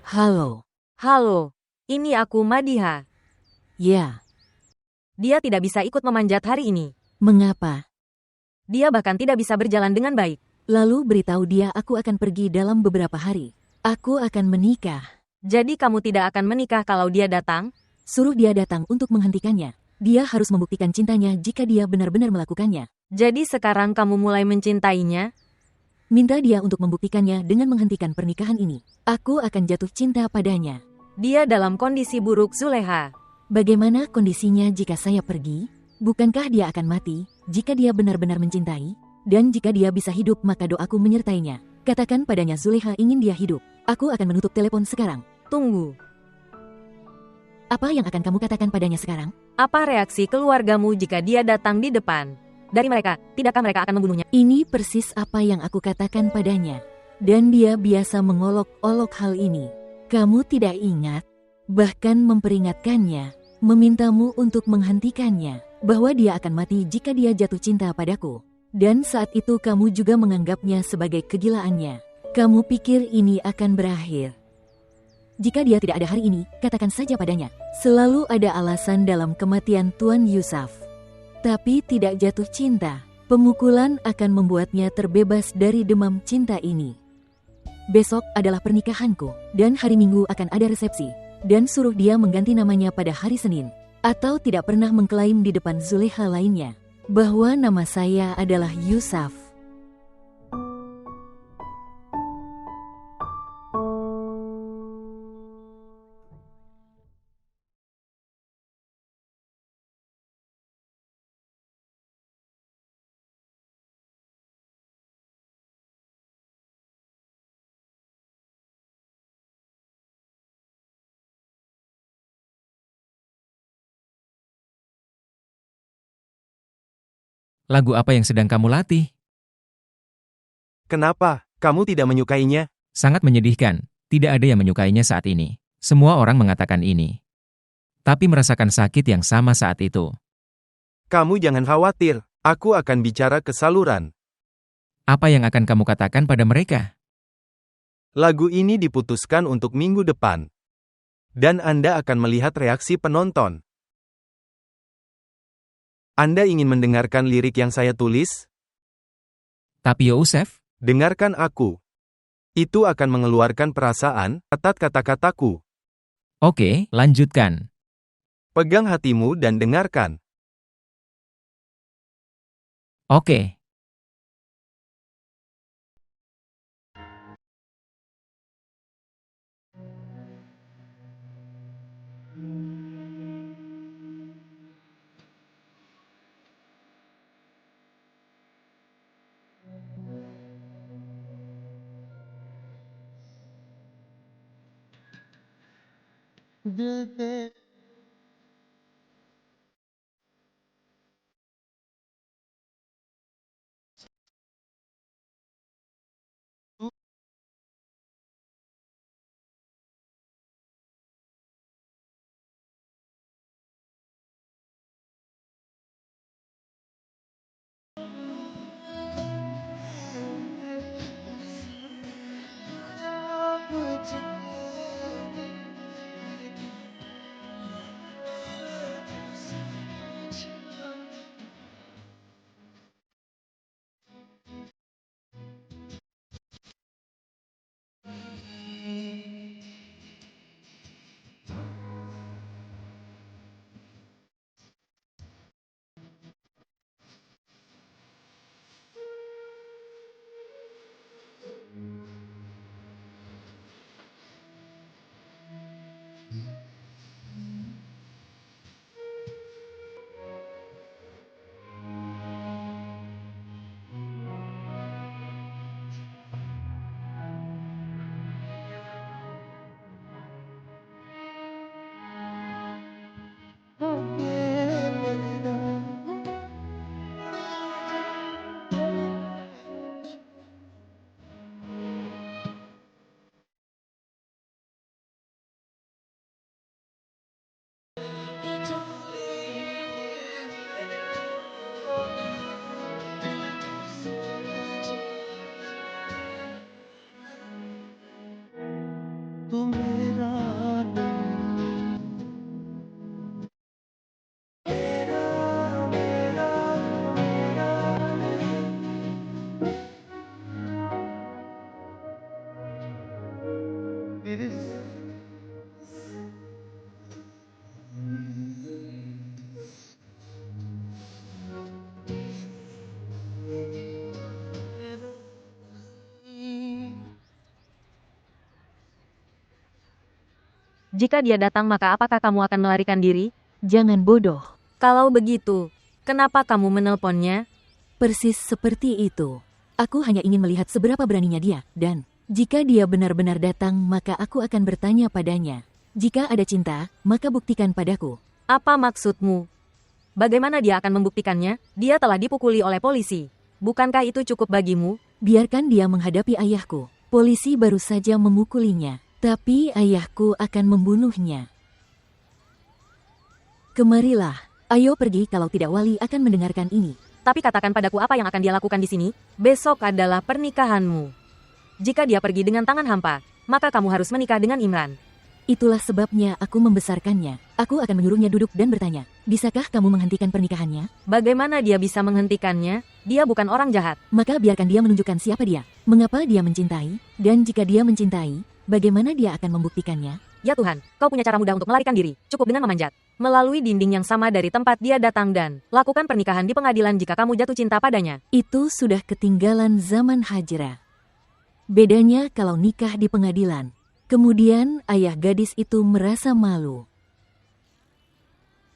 Halo. Halo, ini aku Madiha. Ya, Dia tidak bisa ikut memanjat hari ini. mengapa? Dia bahkan tidak bisa berjalan dengan baik. Lalu beritahu dia aku akan pergi dalam beberapa hari. Aku akan menikah. Jadi kamu tidak akan menikah kalau dia datang? Suruh dia datang untuk menghentikannya. Dia harus membuktikan cintanya jika dia benar-benar melakukannya. Jadi sekarang kamu mulai mencintainya? Minta dia untuk membuktikannya dengan menghentikan pernikahan ini. Aku akan jatuh cinta padanya. Dia dalam kondisi buruk, Zuleha. Bagaimana kondisinya jika saya pergi? Bukankah dia akan mati jika dia benar-benar mencintai? Dan jika dia bisa hidup maka doaku menyertainya. Katakan padanya Zuleha ingin dia hidup. Aku akan menutup telepon sekarang. Tunggu. Apa yang akan kamu katakan padanya sekarang? Apa reaksi keluargamu jika dia datang di depan? Dari mereka, tidakkah mereka akan membunuhnya? Ini persis apa yang aku katakan padanya. Dan dia biasa mengolok-olok hal ini. Kamu tidak ingat? Bahkan memperingatkannya, memintamu untuk menghentikannya, bahwa dia akan mati jika dia jatuh cinta padaku. Dan saat itu kamu juga menganggapnya sebagai kegilaannya. Kamu pikir ini akan berakhir. Jika dia tidak ada hari ini, katakan saja padanya. Selalu ada alasan dalam kematian Tuan Yusuf. Tapi tidak jatuh cinta. Pemukulan akan membuatnya terbebas dari demam cinta ini. Besok adalah pernikahanku, dan hari Minggu akan ada resepsi. Dan suruh dia mengganti namanya pada hari Senin. Atau tidak pernah mengklaim di depan Zuleha lainnya, bahwa nama saya adalah Yusuf. Lagu apa yang sedang kamu latih? Kenapa? Kamu tidak menyukainya? Sangat menyedihkan. Tidak ada yang menyukainya saat ini. Semua orang mengatakan ini. Tapi merasakan sakit yang sama saat itu. Kamu jangan khawatir. Aku akan bicara ke saluran. Apa yang akan kamu katakan pada mereka? Lagu ini diputuskan untuk minggu depan. Dan Anda akan melihat reaksi penonton. Anda ingin mendengarkan lirik yang saya tulis? Tapi Yosef, Dengarkan aku. Itu akan mengeluarkan perasaan, catat kata-kataku. oke, lanjutkan. Pegang hatimu dan dengarkan. Oke. Jika dia datang maka apakah kamu akan melarikan diri? Jangan bodoh. Kalau begitu, kenapa kamu menelponnya? Persis seperti itu. Aku hanya ingin melihat seberapa beraninya dia, dan jika dia benar-benar datang maka aku akan bertanya padanya. Jika ada cinta, maka buktikan padaku. Apa maksudmu? Bagaimana dia akan membuktikannya? Dia telah dipukuli oleh polisi. Bukankah itu cukup bagimu? Biarkan dia menghadapi ayahku. Polisi baru saja memukulinya, tapi ayahku akan membunuhnya. Kemarilah, ayo pergi kalau tidak Wali akan mendengarkan ini. Tapi katakan padaku apa yang akan dia lakukan di sini? Besok adalah pernikahanmu. Jika dia pergi dengan tangan hampa, maka kamu harus menikah dengan Imran. Itulah sebabnya aku membesarkannya. Aku akan menyuruhnya duduk dan bertanya, bisakah kamu menghentikan pernikahannya? Bagaimana dia bisa menghentikannya? Dia bukan orang jahat. Maka biarkan dia menunjukkan siapa dia, mengapa dia mencintai, dan jika dia mencintai, bagaimana dia akan membuktikannya? Ya Tuhan, kau punya cara mudah untuk melarikan diri, cukup dengan memanjat. Melalui dinding yang sama dari tempat dia datang dan lakukan pernikahan di pengadilan jika kamu jatuh cinta padanya. Itu sudah ketinggalan zaman Hajra. Bedanya kalau nikah di pengadilan. Kemudian ayah gadis itu merasa malu.